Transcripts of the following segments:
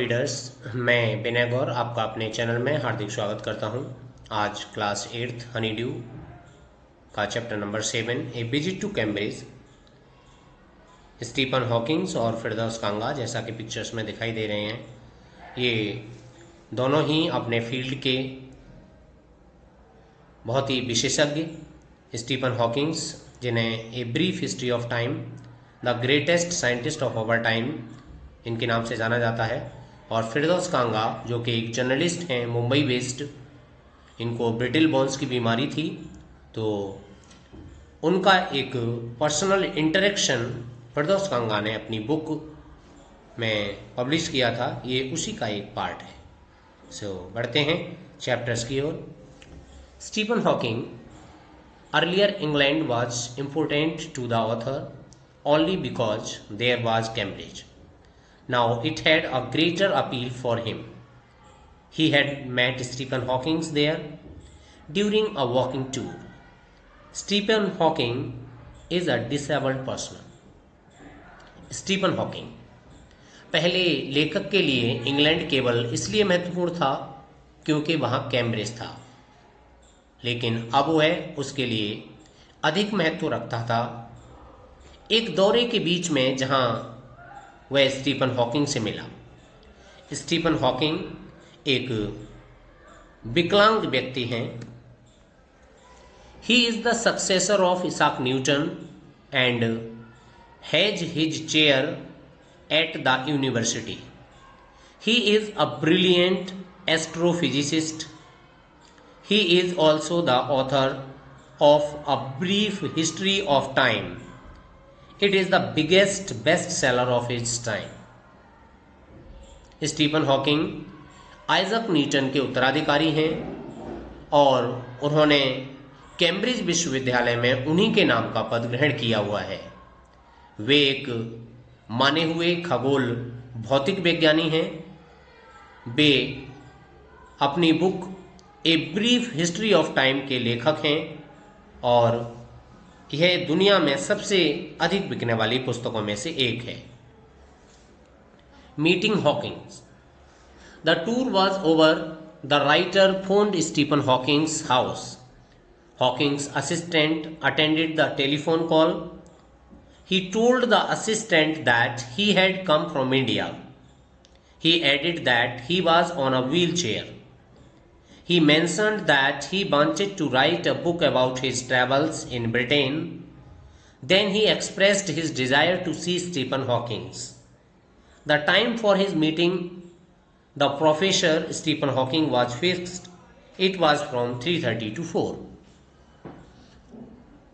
Readers, मैं विनय गौर आपका अपने चैनल में हार्दिक स्वागत करता हूं। आज क्लास 8th हनी ड्यू का chapter number 7 a visit to Cambridge, Stephen Hawkings और फिरदौस कांगा, जैसा कि पिक्चर्स में दिखाई दे रहे हैं, ये दोनों ही अपने फील्ड के बहुत ही विशेषज्ञ। स्टीफन हॉकिंग्स, जिन्हें a brief history of time, the greatest scientist of our time इनके नाम से जाना जाता है, और फिरदौस कांगा जो कि एक जर्नलिस्ट हैं, मुंबई बेस्ड। इनको ब्रिटल बोन्स की बीमारी थी, तो उनका एक पर्सनल इंटरेक्शन फिरदौस कांगा ने अपनी बुक में पब्लिश किया था। ये उसी का एक पार्ट है। सो बढ़ते हैं चैप्टर्स की ओर। Stephen Hawking, earlier England was important to the author only because there was Cambridge. Now it had a greater appeal for him. He had met Stephen Hawking there during a walking tour. Stephen Hawking is a disabled person. Stephen Hawking पहले लेखक के लिए England केवल इसलिए महत्वपूर्ण था क्योंकि वहाँ कैम्ब्रिज था, लेकिन अब वह उसके लिए अधिक महत्व रखता था। एक दौरे के बीच में जहां वह स्टीफन हॉकिंग से मिला। स्टीफन हॉकिंग एक विकलांग व्यक्ति हैं। He is the successor of Isaac Newton and has his chair at the university. He is a brilliant astrophysicist. He is also the author of a brief history of time. It is the biggest bestseller of its time. Stephen Hawking Isaac Newton के उत्तराधिकारी हैं और उन्होंने Cambridge विश्वविद्यालय में उन्हीं के नाम का पद ग्रहण किया हुआ है। वे एक माने हुए खगोल भौतिक विज्ञानी हैं। वे अपनी book A brief history of time के लेखक हैं और यह दुनिया में सबसे अधिक बिकने वाली पुस्तकों में से एक है। Meeting Hawkings. The tour was over. The writer phoned Stephen Hawking's house. Hawking's assistant attended the telephone call. He told the assistant that he had come from India. He added that he was on a wheelchair. He mentioned that he wanted to write a book about his travels in Britain. Then he expressed his desire to see Stephen Hawking. The time for his meeting, the professor Stephen Hawking, was fixed. It was from 3:30 to 4.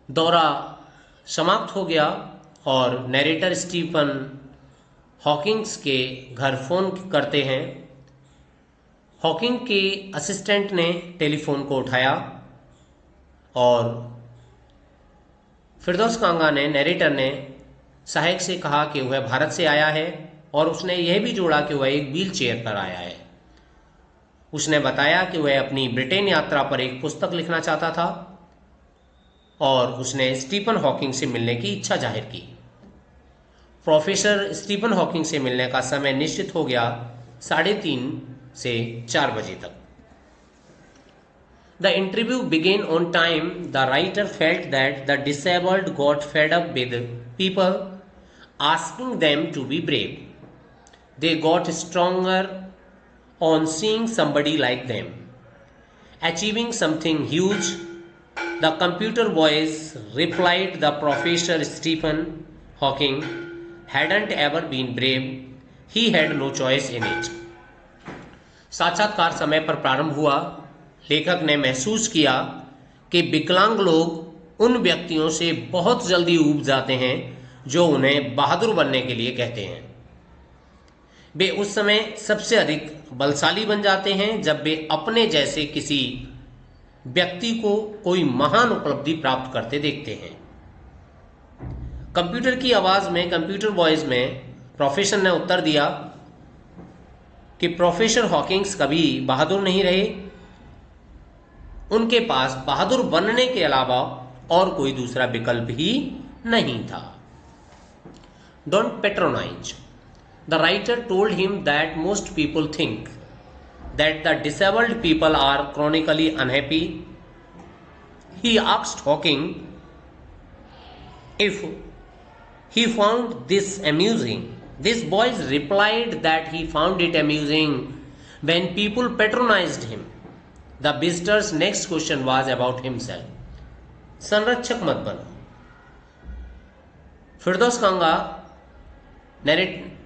दौरा समाप्त हो गया और narrator Stephen Hawkings के घर phone करते हैं। Hawking के असिस्टेंट ने टेलीफोन को उठाया और फिरदौस कांगा ने, नरेटर ने, सहायक से कहा कि वह भारत से आया है और उसने यह भी जोड़ा कि वह एक व्हील चेयर पर आया है। उसने बताया कि वह अपनी ब्रिटेन यात्रा पर एक पुस्तक लिखना चाहता था और उसने स्टीफन हॉकिंग से मिलने की इच्छा जाहिर की। प्रोफेसर स्टीफन हॉकिंग से मिलने का समय निश्चित हो गया 3:30 से 4 बजे तक। The interview began on time. The writer felt that the disabled got fed up with people asking them to be brave. They got stronger on seeing somebody like them achieving something huge. The computer voice replied the professor Stephen Hawking hadn't ever been brave. He had no choice in it. साक्षात्कार समय पर प्रारंभ हुआ। लेखक ने महसूस किया कि विकलांग लोग उन व्यक्तियों से बहुत जल्दी ऊब जाते हैं जो उन्हें बहादुर बनने के लिए कहते हैं। वे उस समय सबसे अधिक बलशाली बन जाते हैं जब वे अपने जैसे किसी व्यक्ति को कोई महान उपलब्धि प्राप्त करते देखते हैं। कंप्यूटर की आवाज में, कंप्यूटर वॉइस में प्रोफेसर ने उत्तर दिया कि प्रोफेसर हॉकिंग्स कभी बहादुर नहीं रहे। उनके पास बहादुर बनने के अलावा और कोई दूसरा विकल्प ही नहीं था। Don't patronise. The writer told him that most people think that the disabled people are chronically unhappy. He asked Hawking if he found this amusing. This boy replied that he found it amusing when people patronized him. The visitor's next question was about himself. संरक्षक मत बनो। फिरदौस कांगा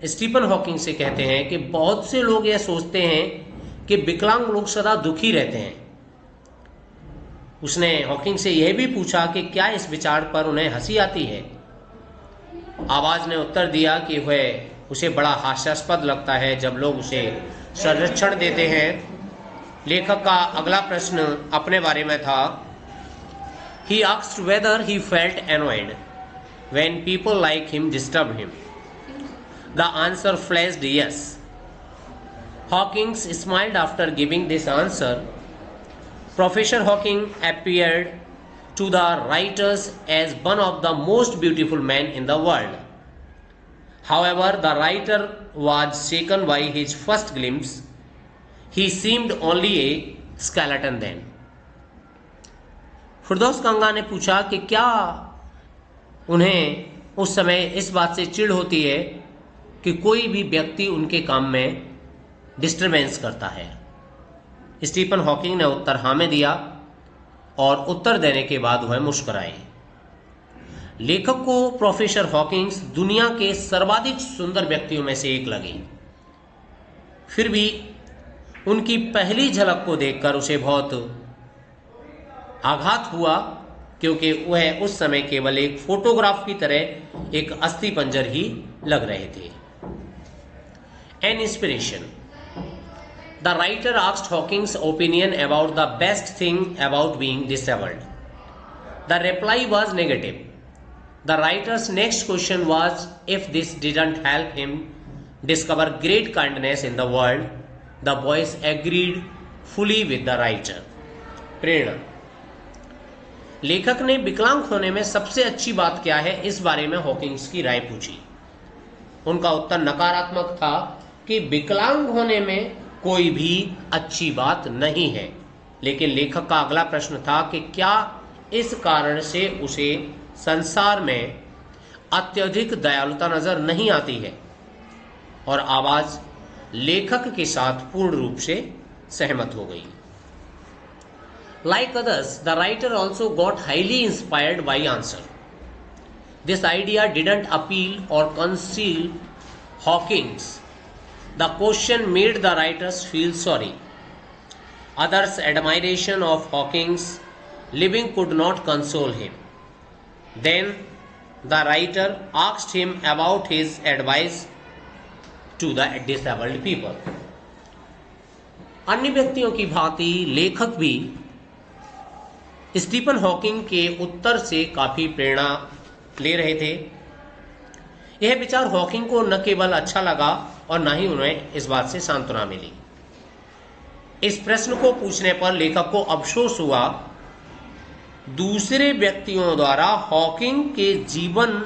Stephen Hawking से कहते हैं कि बहुत से लोग यह सोचते हैं कि विकलांग लोग सदा दुखी रहते हैं। उसने हॉकिंग से यह भी पूछा कि क्या इस विचार पर उन्हें हंसी आती है। आवाज ने उत्तर दिया कि वह उसे बड़ा हास्यास्पद लगता है जब लोग उसे संरक्षण देते हैं। लेखक का अगला प्रश्न अपने बारे में था। He asked whether he felt annoyed when people like him disturbed him. The answer flashed yes. Hawking smiled after giving this answer. Professor Hawking appeared to the writers as one of the most beautiful men in the world. However, the writer was shaken by his first glimpse. He seemed only a skeleton then. फिरदौस कांगा ने पूछा कि क्या उन्हें उस समय इस बात से चिढ़ होती है कि कोई भी व्यक्ति उनके काम में डिस्टरबेंस करता है। स्टीफन हॉकिंग ने उत्तर हाँ में दिया और उत्तर देने के बाद वह मुस्कुराए। लेखक को प्रोफेसर हॉकिंग्स दुनिया के सर्वाधिक सुंदर व्यक्तियों में से एक लगे। फिर भी उनकी पहली झलक को देखकर उसे बहुत आघात हुआ, क्योंकि वह उस समय केवल एक फोटोग्राफ की तरह एक अस्थि पंजर ही लग रहे थे। An inspiration. The writer asked Hawking's opinion about the best thing about being disabled. The reply was negative. The writer's next question was if this didn't help him discover great kindness in the world. The boys agreed fully with the writer. प्रेरणा। लेखक ने विकलांग होने में सबसे अच्छी बात क्या है इस बारे में हॉकिंग्स की राय पूछी। उनका उत्तर नकारात्मक था कि विकलांग होने में कोई भी अच्छी बात नहीं है। लेकिन लेखक का अगला प्रश्न था कि क्या इस कारण से उसे संसार में अत्यधिक दयालुता नजर नहीं आती है। और आवाज लेखक के साथ पूर्ण रूप से सहमत हो गई। Like others, the writer also got highly inspired by answer. This idea didn't appeal or conceal Hawking's. The question made the writers feel sorry. Others' admiration of Hawking's living could not console him. Then the writer asked him about his advice to the disabled people. अन्य व्यक्तियों की भांति लेखक भी Stephen Hawking के उत्तर से काफी प्रेरणा ले रहे थे। यह विचार हॉकिंग को न केवल अच्छा लगा और न ही उन्हें इस बात से सांत्वना मिली। इस प्रश्न को पूछने पर लेखक को अफसोस हुआ। दूसरे व्यक्तियों द्वारा हॉकिंग के जीवन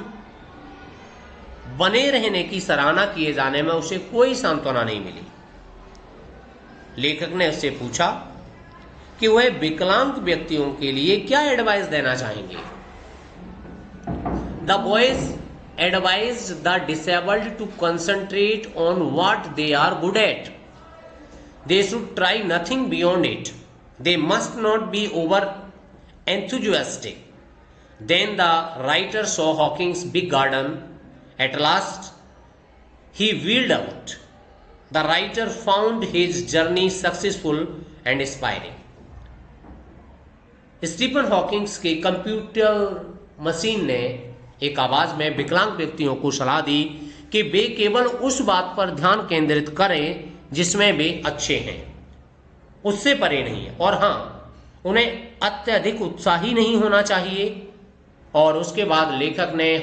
बने रहने की सराहना किए जाने में उसे कोई सांत्वना नहीं मिली। लेखक ने उससे पूछा कि वह विकलांग व्यक्तियों के लिए क्या एडवाइस देना चाहेंगे। The boys advised the disabled to concentrate on what they are good at. They should try nothing beyond it. They must not be over enthusiastic. Then the writer saw Hawking's big garden. At last, he wheeled out. The writer found his journey successful and inspiring. Stephen Hawkings के computer machine ने एक आवाज में विकलांग व्यक्तियों को सलाह दी कि वे केवल उस बात पर ध्यान केंद्रित करें जिसमें वे अच्छे हैं, उससे परे नहीं है। और हाँ, उन्हें अत्यधिक उत्साही नहीं होना चाहिए। और उसके बाद लेखक ने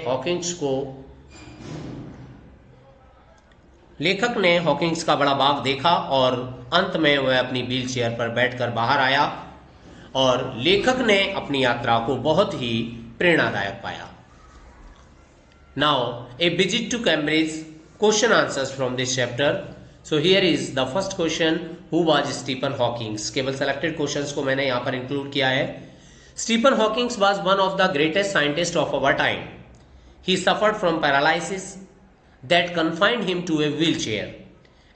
हॉकिंग्स का बड़ा बाग देखा और अंत में वह अपनी व्हील चेयर पर बैठकर बाहर आया और लेखक ने अपनी यात्रा को बहुत ही प्रेरणादायक पाया। Now a visit to Cambridge question answers from this chapter. So here is the first question, who was Stephen Hawking? केवल selected questions को मैंने यहाँ पर include किया है. Stephen Hawking was one of the greatest scientists of our time. He suffered from paralysis that confined him to a wheelchair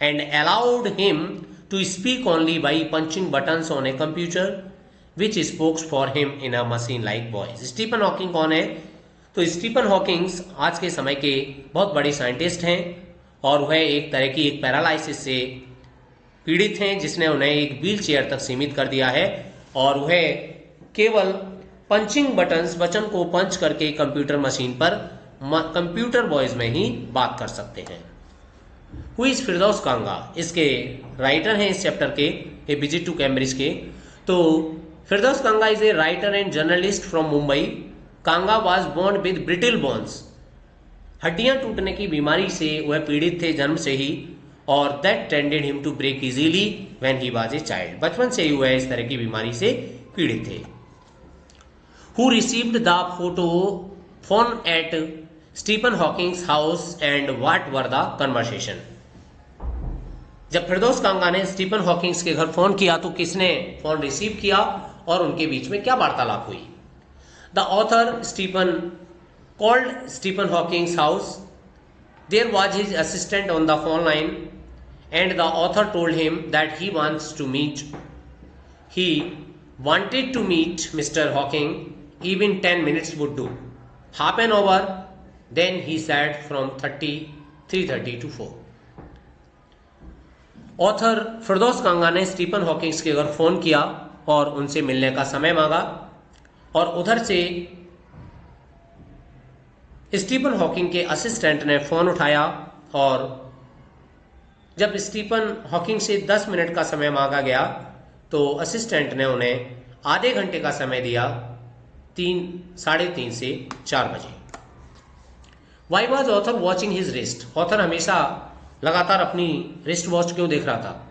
and allowed him to speak only by punching buttons on a computer which spoke for him in a machine-like voice. Stephen Hawking कौन है? तो Stephen Hawkins आज के समय के बहुत बड़े scientist हैं और वह एक तरह की एक पैरालिसिस से पीड़ित हैं जिसने उन्हें एक व्हील चेयर तक सीमित कर दिया है और वह केवल पंचिंग बटन्स बटन को पंच करके कंप्यूटर मशीन पर कंप्यूटर वॉइस में ही बात कर सकते हैं. हु इज फिरदौस कांगा? इसके राइटर हैं इस चैप्टर के, ए विजिट टू कैम्ब्रिज के. तो Firdaus Kanga is a writer and journalist from Mumbai. Kanga was born with brittle bones. हड्डियां टूटने की बीमारी से वह पीड़ित थे जन्म से ही और that tended him to break easily when he was a child. बचपन से ही वह इस तरह की बीमारी से पीड़ित थे. Who received the phone at Stephen Hawking's house and what were the conversation? जब फिरदौस कांगा ने स्टीफन हॉकिंग्स के घर फोन किया तो किसने फोन रिसीव किया और उनके बीच में क्या वार्तालाप हुई? The author Stephen called Stephen Hawking's house. There was his assistant on the phone line and the author told him that he wanted to meet Mr. Hawking. Even 10 minutes would do. Half an hour, then he sat from 3:30 to 4. Author फिरदौस कांगा ने Stephen Hawkings के घर phone किया और उनसे मिलने का समय मांगा और उधर से स्टीफन हॉकिंग के असिस्टेंट ने फोन उठाया और जब स्टीफन हॉकिंग से 10 मिनट का समय मांगा गया तो असिस्टेंट ने उन्हें आधे घंटे का समय दिया, 3:30 से 4 बजे. Why was author watching his wrist? Author हमेशा लगातार अपनी रिस्ट वॉच क्यों देख रहा था?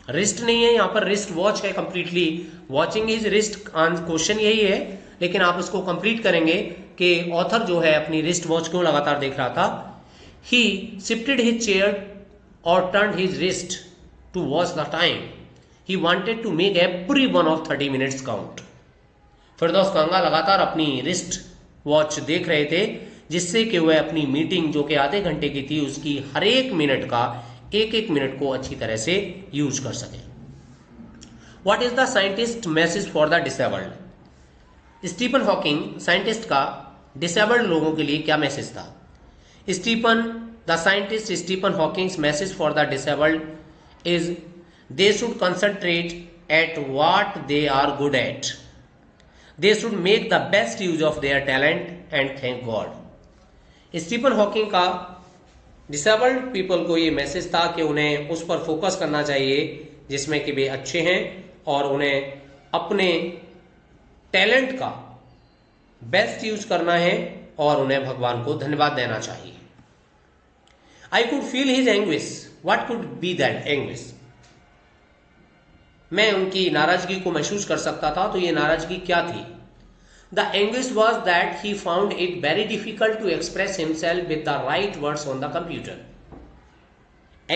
रिस्ट नहीं है यहाँ पर, रिस्ट वॉच है completely. Watching is wrist, question यही है, लेकिन आप उसको कंप्लीट करेंगे कि ऑथर जो है अपनी रिस्ट वॉच क्यों लगातार देख रहा था. ही शिफ्टेड हिज चेयर और turn his wrist to watch the time. He wanted to make every one of 30 minutes count. Firdaus Kanga लगातार अपनी रिस्ट वॉच देख रहे थे जिससे कि वह अपनी मीटिंग जो कि आधे घंटे की थी उसकी हर एक मिनट का एक मिनट को अच्छी तरह से यूज कर सके. What is the scientist message for the disabled? Stephen Hawking scientist का डिसेबल्ड लोगों के लिए क्या मैसेज था? The scientist Stephen Hawking's message for the disabled is they should concentrate at what they are good at. They should make the best use of their talent and thank God. Stephen Hawking का disabled people को ये message था कि उन्हें उस पर focus करना चाहिए जिसमें कि वे अच्छे हैं और उन्हें अपने टैलेंट का बेस्ट यूज करना है और उन्हें भगवान को धन्यवाद देना चाहिए. I could feel his anguish. What could be that anguish? मैं उनकी नाराजगी को महसूस कर सकता था, तो ये नाराजगी क्या थी? The anguish was that he found it very difficult to express himself with the right words on the computer.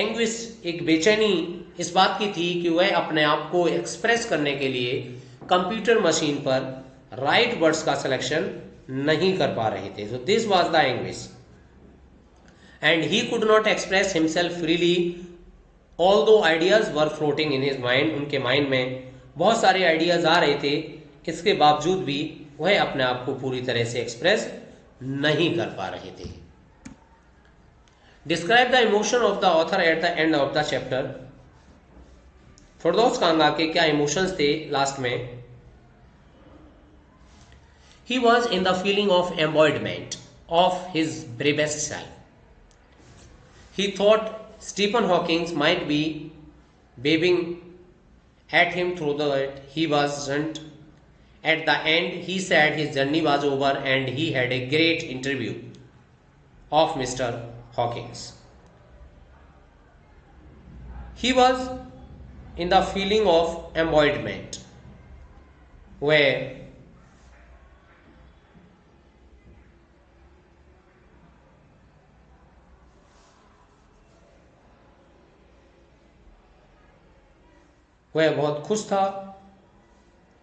Anguish एक बेचैनी इस बात की थी कि वह अपने आप को एक्सप्रेस करने के लिए कंप्यूटर मशीन पर राइट वर्ड्स का सिलेक्शन नहीं कर पा रहे थे. So this was the anguish. And he could not express himself freely although ideas were floating in his mind. उनके माइंड में बहुत सारे आइडियाज आ रहे थे, इसके बावजूद भी वह अपने आप को पूरी तरह से एक्सप्रेस नहीं कर पा रहे थे. Describe the emotion of the author at the end of the chapter. Firdaus Kanga के क्या इमोशंस थे लास्ट में? He was in the feeling of embodiment of his bravest self. He thought Stephen Hawking's might be beaming at him through that he wasn't. At the end, he said his journey was over and he had a great interview of Mr. Hawkins. He was in the feeling of embodiment, where वह बहुत खुश था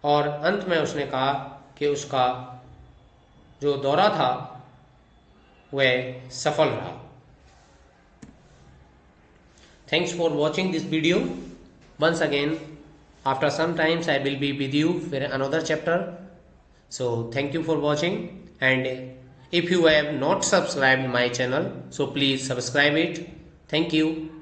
और अंत में उसने कहा कि उसका जो दौरा था वह सफल रहा। Thanks for watching this video. Once again, after some times I will be with you for another chapter. So thank you for watching, and if you have not subscribed my channel, so please subscribe it. Thank you.